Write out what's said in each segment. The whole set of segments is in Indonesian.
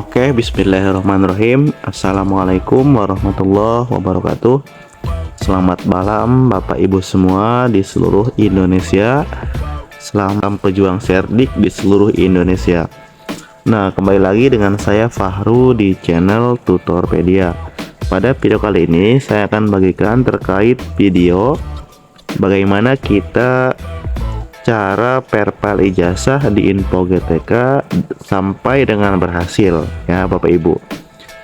Oke, bismillahirrahmanirrahim. Assalamualaikum warahmatullahi wabarakatuh. Selamat malam Bapak Ibu semua di seluruh Indonesia. Selamat pejuang Serdik di seluruh Indonesia. Nah, kembali lagi dengan saya Fahru di channel Tutorpedia. Pada video kali ini saya akan bagikan terkait video bagaimana kita cara perpal ijazah di Info GTK sampai dengan berhasil ya Bapak Ibu.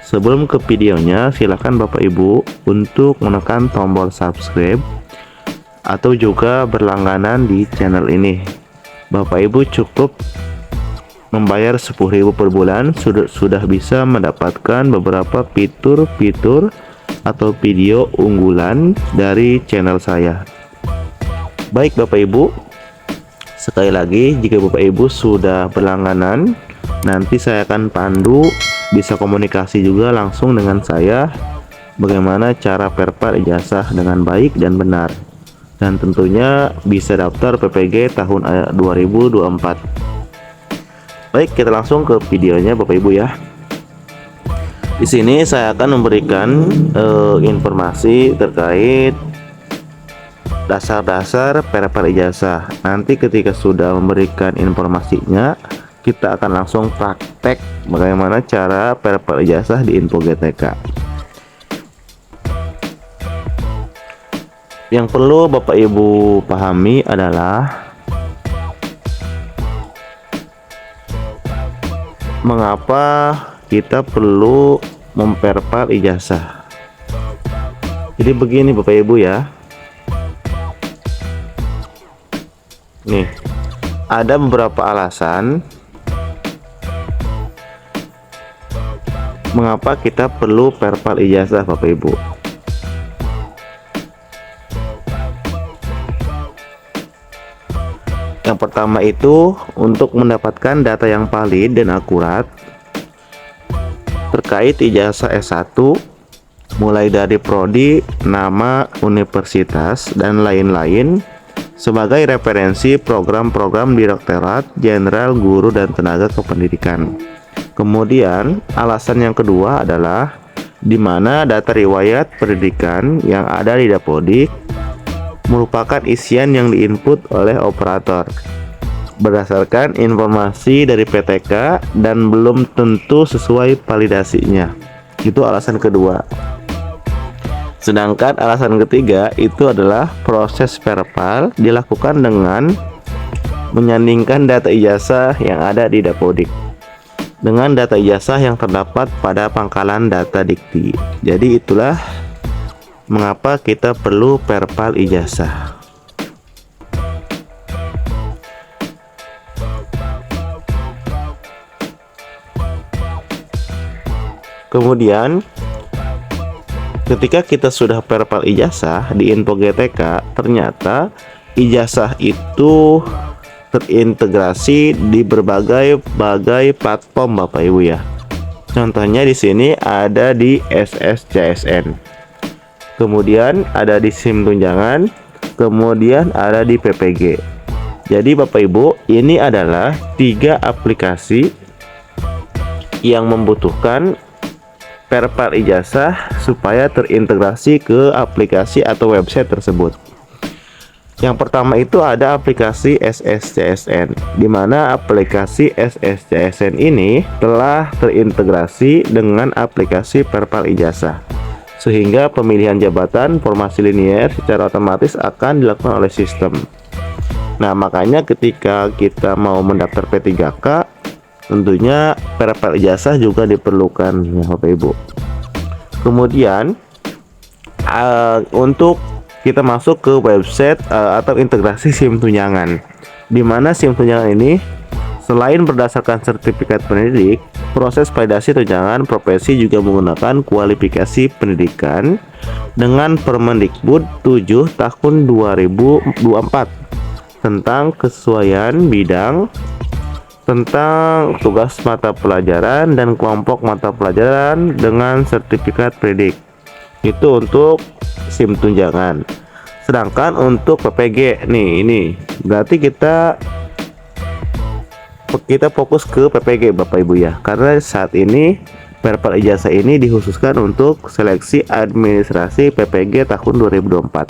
Sebelum ke videonya, silakan Bapak Ibu untuk menekan tombol subscribe atau juga berlangganan di channel ini. Bapak Ibu cukup membayar 10.000 per bulan sudah bisa mendapatkan beberapa fitur-fitur atau video unggulan dari channel saya. Baik Bapak Ibu, sekali lagi, jika Bapak Ibu sudah berlangganan, nanti saya akan pandu, bisa komunikasi juga langsung dengan saya bagaimana cara perpal ijazah dengan baik dan benar, dan tentunya bisa daftar PPG tahun 2024. Baik, kita langsung ke videonya Bapak Ibu ya. Di sini saya akan memberikan informasi terkait dasar-dasar perpal ijazah. Nanti ketika sudah memberikan informasinya, kita akan langsung praktek bagaimana cara perpal ijazah di Info GTK. Yang perlu Bapak Ibu pahami adalah mengapa kita perlu memperpal ijazah. Jadi begini Bapak Ibu ya. Nih, ada beberapa alasan mengapa kita perlu perpal ijazah Bapak Ibu. Yang pertama itu untuk mendapatkan data yang valid dan akurat terkait ijazah S1, mulai dari prodi, nama, universitas, dan lain-lain, sebagai referensi program-program Direktorat Jenderal Guru dan Tenaga Kependidikan. Kemudian alasan yang kedua adalah di mana data riwayat pendidikan yang ada di Dapodik merupakan isian yang diinput oleh operator berdasarkan informasi dari PTK dan belum tentu sesuai validasinya. Itu alasan kedua. Sedangkan alasan ketiga itu adalah proses perpal dilakukan dengan menyandingkan data ijazah yang ada di Dapodik dengan data ijazah yang terdapat pada pangkalan data dikti. Jadi itulah mengapa kita perlu perpal ijazah. Kemudian ketika kita sudah perpal ijazah di Info GTK, ternyata ijazah itu terintegrasi di berbagai platform Bapak Ibu ya. Contohnya di sini ada di SSCSN, kemudian ada di SIM Tunjangan, kemudian ada di PPG. Jadi Bapak Ibu, ini adalah 3 aplikasi yang membutuhkan perpal ijazah supaya terintegrasi ke aplikasi atau website tersebut. Yang pertama itu ada aplikasi SSCSN, di mana aplikasi SSCSN ini telah terintegrasi dengan aplikasi perpal ijazah, sehingga pemilihan jabatan formasi linier secara otomatis akan dilakukan oleh sistem. Nah, makanya ketika kita mau mendaftar P3K, tentunya perpal ijazah juga diperlukan ya Bapak Ibu. Kemudian untuk kita masuk ke website atau integrasi SIM Tunjangan, di mana SIM Tunjangan ini selain berdasarkan sertifikat pendidik, proses validasi tunjangan profesi juga menggunakan kualifikasi pendidikan dengan Permendikbud 7 tahun 2024 tentang kesesuaian bidang, tentang tugas mata pelajaran dan kelompok mata pelajaran dengan sertifikat pendidik. Itu untuk SIM Tunjangan. Sedangkan untuk PPG nih, ini berarti kita kita fokus ke PPG Bapak Ibu ya, karena saat ini Perpal Ijazah ini dikhususkan untuk seleksi administrasi PPG tahun 2024,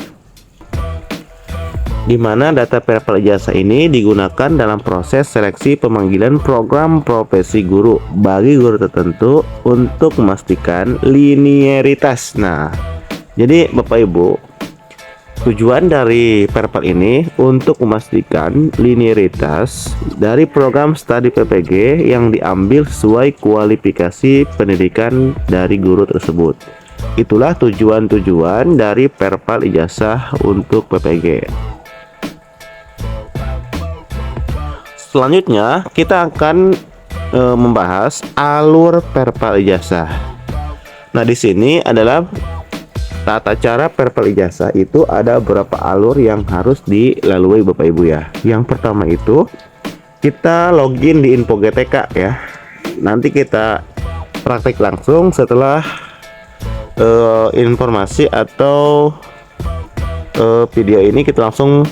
di mana data Perpal Ijazah ini digunakan dalam proses seleksi pemanggilan program profesi guru bagi guru tertentu untuk memastikan linearitas. Nah, jadi Bapak Ibu, tujuan dari Perpal ini untuk memastikan linearitas dari program studi PPG yang diambil sesuai kualifikasi pendidikan dari guru tersebut. Itulah tujuan-tujuan dari Perpal Ijazah untuk PPG. Selanjutnya kita akan membahas alur Perpal Ijazah. Nah, di sini adalah tata cara Perpal Ijazah. Itu ada beberapa alur yang harus dilalui Bapak Ibu ya. Yang pertama itu kita login di Info GTK ya. Nanti kita praktek langsung setelah informasi atau video ini kita langsung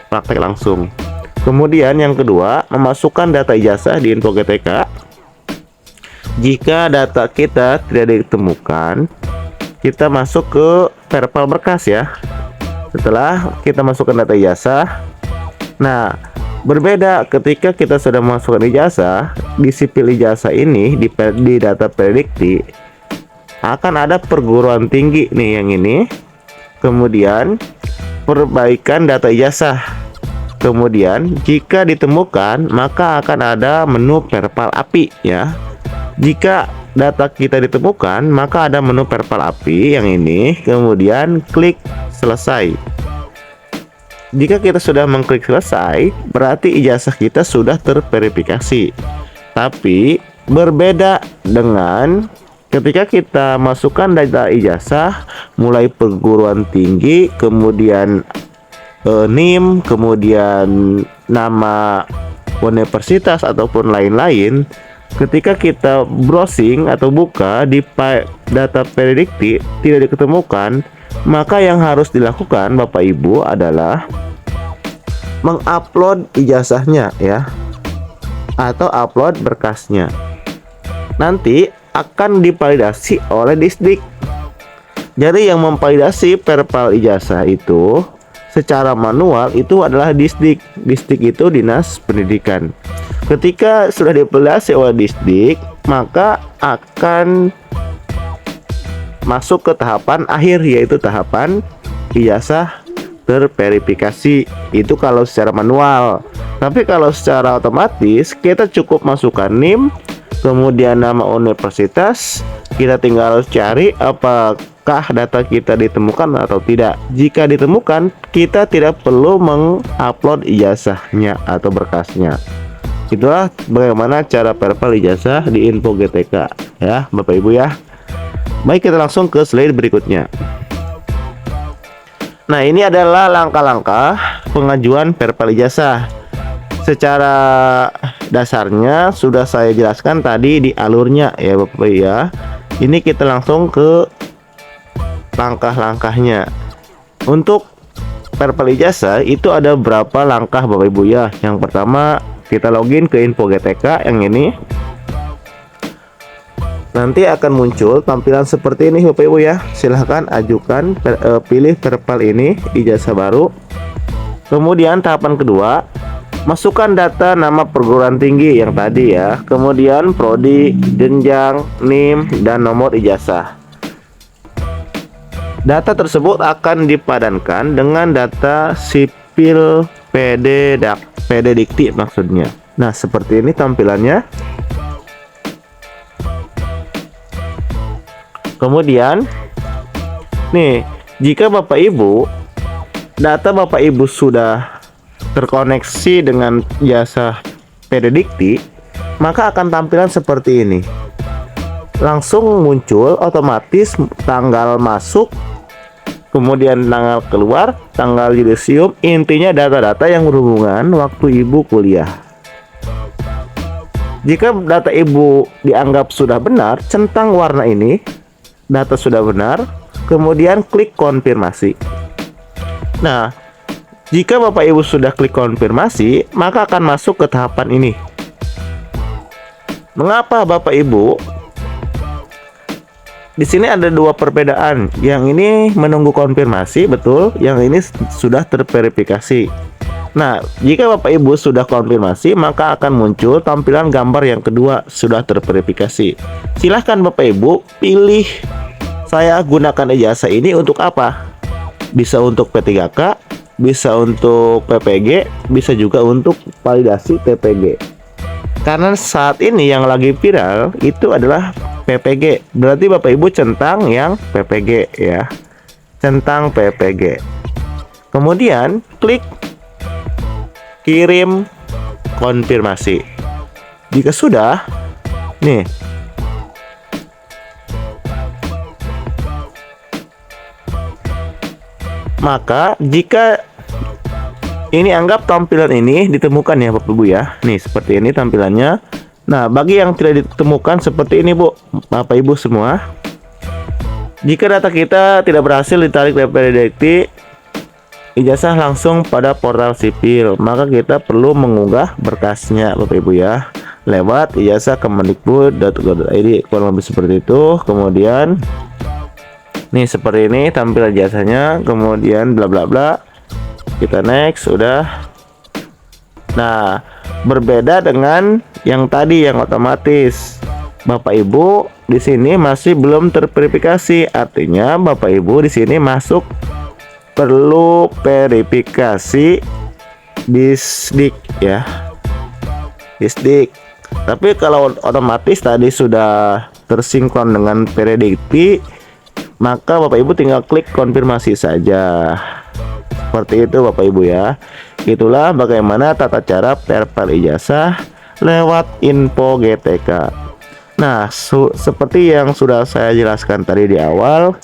praktek langsung. Kemudian yang kedua, memasukkan data ijazah di Info GTK. Jika data kita tidak ditemukan, kita masuk ke Perpal berkas ya. Setelah kita masukkan data ijazah, nah berbeda ketika kita sudah masukkan ijazah di sipil ijazah ini, di data predikti akan ada perguruan tinggi nih yang ini, kemudian perbaikan data ijazah, kemudian jika ditemukan maka akan ada menu Perpal API ya. Jika data kita ditemukan maka ada menu Perpal API yang ini, kemudian klik selesai. Jika kita sudah mengklik selesai, berarti ijazah kita sudah terverifikasi. Tapi berbeda dengan ketika kita masukkan data ijazah mulai perguruan tinggi, kemudian NIM, kemudian nama universitas ataupun lain-lain. Ketika kita browsing atau buka di data predikti tidak diketemukan, maka yang harus dilakukan Bapak Ibu adalah mengupload ijazahnya ya, atau upload berkasnya. Nanti akan divalidasi oleh Disdik. Jadi yang memvalidasi Perpal Ijazah itu secara manual itu adalah Disdik. Disdik itu Dinas Pendidikan. Ketika sudah divalidasi oleh Disdik, maka akan masuk ke tahapan akhir, yaitu tahapan ijazah terverifikasi. Itu kalau secara manual. Tapi kalau secara otomatis kita cukup masukkan NIM, kemudian nama universitas, kita tinggal cari apakah data kita ditemukan atau tidak. Jika ditemukan, kita tidak perlu mengupload ijazahnya atau berkasnya. Itulah bagaimana cara Perpal Ijazah di Info GTK ya Bapak Ibu ya. Baik, kita langsung ke slide berikutnya. Nah, ini adalah langkah-langkah pengajuan Perpal Ijazah. Secara dasarnya sudah saya jelaskan tadi di alurnya ya Bapak Ibu ya. Ini kita langsung ke langkah-langkahnya. Untuk Perpal Ijazah itu ada berapa langkah Bapak Ibu ya. Yang pertama, kita login ke Info GTK yang ini. Nanti akan muncul tampilan seperti ini Bapak Ibu ya. Silahkan ajukan, pilih Perpal ini ijazah baru. Kemudian tahapan kedua, masukkan data nama perguruan tinggi yang tadi ya. Kemudian prodi, jenjang, NIM, dan nomor ijazah. Data tersebut akan dipadankan dengan data sipil PD Dikti maksudnya. Nah, seperti ini tampilannya. Kemudian nih, jika Bapak Ibu data Bapak Ibu sudah terkoneksi dengan jasa PD Dikti, maka akan tampilan seperti ini. Langsung muncul otomatis tanggal masuk, kemudian tanggal keluar, tanggal yudisium, intinya data-data yang berhubungan waktu Ibu kuliah. Jika data Ibu dianggap sudah benar, centang warna ini, data sudah benar, kemudian klik konfirmasi. Nah, jika Bapak Ibu sudah klik konfirmasi, maka akan masuk ke tahapan ini. Mengapa Bapak Ibu? Di sini ada dua perbedaan. Yang ini menunggu konfirmasi, betul. Yang ini sudah terverifikasi. Nah, jika Bapak Ibu sudah konfirmasi, maka akan muncul tampilan gambar yang kedua, sudah terverifikasi. Silahkan Bapak Ibu pilih, saya gunakan ijazah ini untuk apa? Bisa untuk P3K, bisa untuk PPG, bisa juga untuk validasi TPG. Karena saat ini yang lagi viral itu adalah PPG. Berarti Bapak Ibu centang yang PPG ya. Centang PPG. Kemudian klik kirim konfirmasi. Jika sudah, nih, maka jika ini anggap tampilan ini ditemukan ya Bapak Ibu ya. Nih seperti ini tampilannya. Nah, bagi yang tidak ditemukan seperti ini Bu, Bapak Ibu semua. Jika data kita tidak berhasil ditarik dari PDDT ijazah langsung pada portal sipil, maka kita perlu mengunggah berkasnya Bapak Ibu ya, lewat ijazah kemendikbud.go.id, kurang lebih seperti itu. Kemudian nih seperti ini tampilan ijazahnya, kemudian bla bla bla. Kita next, udah. Nah, berbeda dengan yang tadi yang otomatis. Bapak Ibu di sini masih belum terverifikasi, artinya Bapak Ibu di sini masuk perlu verifikasi Disdik ya, Disdik. Tapi kalau otomatis tadi sudah tersinkron dengan PDDT, maka Bapak Ibu tinggal klik konfirmasi saja. Seperti itu Bapak Ibu ya. Itulah bagaimana tata cara perpal ijazah lewat info GTK. Nah, seperti yang sudah saya jelaskan tadi di awal,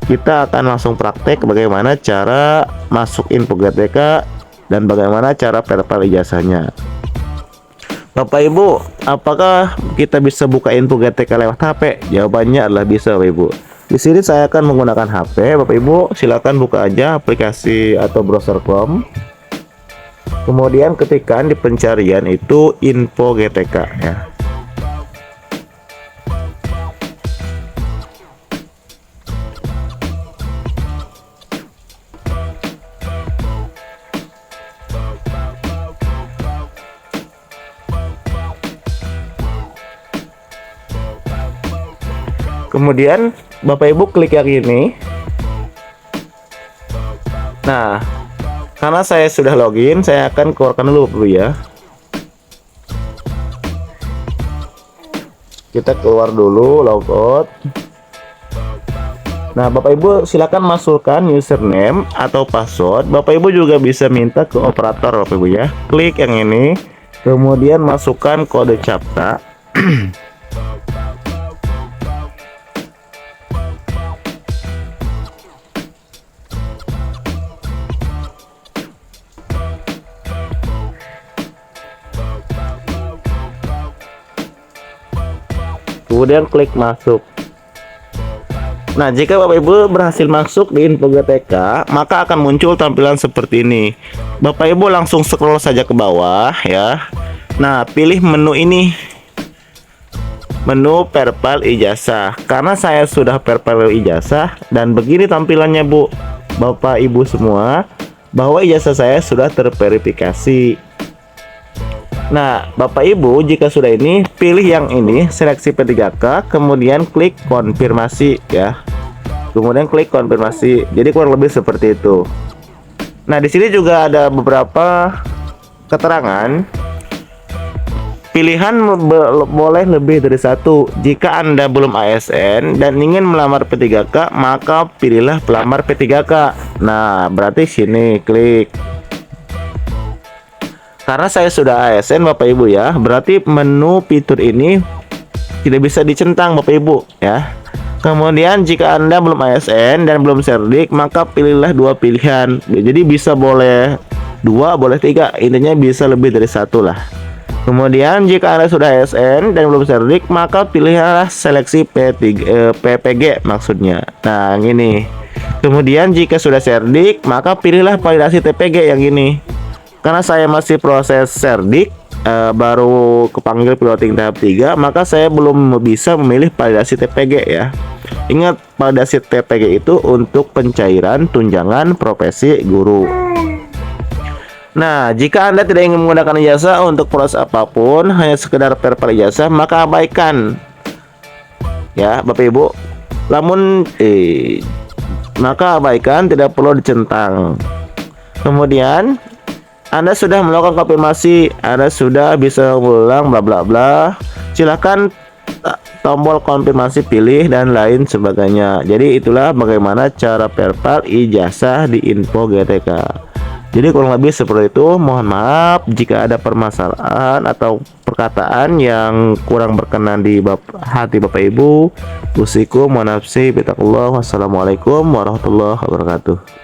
kita akan langsung praktek bagaimana cara masuk info GTK dan bagaimana cara perpal ijazahnya. Bapak Ibu, apakah kita bisa buka info GTK lewat HP? Jawabannya adalah bisa Bapak Ibu. Di sini saya akan menggunakan HP. Bapak Ibu silakan buka aja aplikasi atau browser Chrome. Kemudian ketikkan di pencarian itu info GTK ya. Kemudian Bapak Ibu klik yang ini. Nah, karena saya sudah login, saya akan keluarkan dulu Bapak Ibu ya. Kita keluar dulu, logout. Nah, Bapak Ibu silakan masukkan username atau password. Bapak Ibu juga bisa minta ke operator Bapak Ibu ya. Klik yang ini, kemudian masukkan kode CAPTCHA. Kemudian klik masuk. Nah, jika Bapak Ibu berhasil masuk di info GTK, maka akan muncul tampilan seperti ini. Bapak Ibu langsung scroll saja ke bawah ya. Nah, pilih menu ini, menu perpal ijazah. Karena saya sudah perpal ijazah dan begini tampilannya Bu, Bapak Ibu semua, bahwa ijazah saya sudah terverifikasi. Nah, Bapak Ibu jika sudah ini, pilih yang ini, seleksi P3K, kemudian klik konfirmasi ya. Kemudian klik konfirmasi. Jadi kurang lebih seperti itu. Nah, di sini juga ada beberapa keterangan. Pilihan boleh lebih dari satu. Jika Anda belum ASN dan ingin melamar P3K, maka pilihlah pelamar P3K. Nah, berarti sini klik. Karena saya sudah ASN Bapak Ibu ya, berarti menu fitur ini tidak bisa dicentang Bapak Ibu ya. Kemudian jika Anda belum ASN dan belum serdik, maka pilihlah dua pilihan. Jadi bisa boleh dua, boleh tiga, intinya bisa lebih dari satu lah. Kemudian jika Anda sudah ASN dan belum serdik, maka pilihlah seleksi PPG maksudnya. Nah, ini. Kemudian jika sudah serdik, maka pilihlah validasi TPG yang ini. Karena saya masih proses serdik, baru kepanggil piloting tahap 3, maka saya belum bisa memilih validasi TPG ya. Ingat, validasi TPG itu untuk pencairan tunjangan profesi guru. Nah, jika Anda tidak ingin menggunakan ijazah untuk proses apapun, hanya sekedar verify ijazah, maka abaikan ya Bapak Ibu. Maka abaikan, tidak perlu dicentang. Kemudian Anda sudah melakukan konfirmasi, Anda sudah bisa mengulang bla bla bla. Silakan tombol konfirmasi pilih dan lain sebagainya. Jadi itulah bagaimana cara verify ijazah di Info GTK. Jadi kurang lebih seperti itu. Mohon maaf jika ada permasalahan atau perkataan yang kurang berkenan di hati Bapak Ibu. Usikum wa nafsi bittaqullah. Wassalamualaikum warahmatullahi wabarakatuh.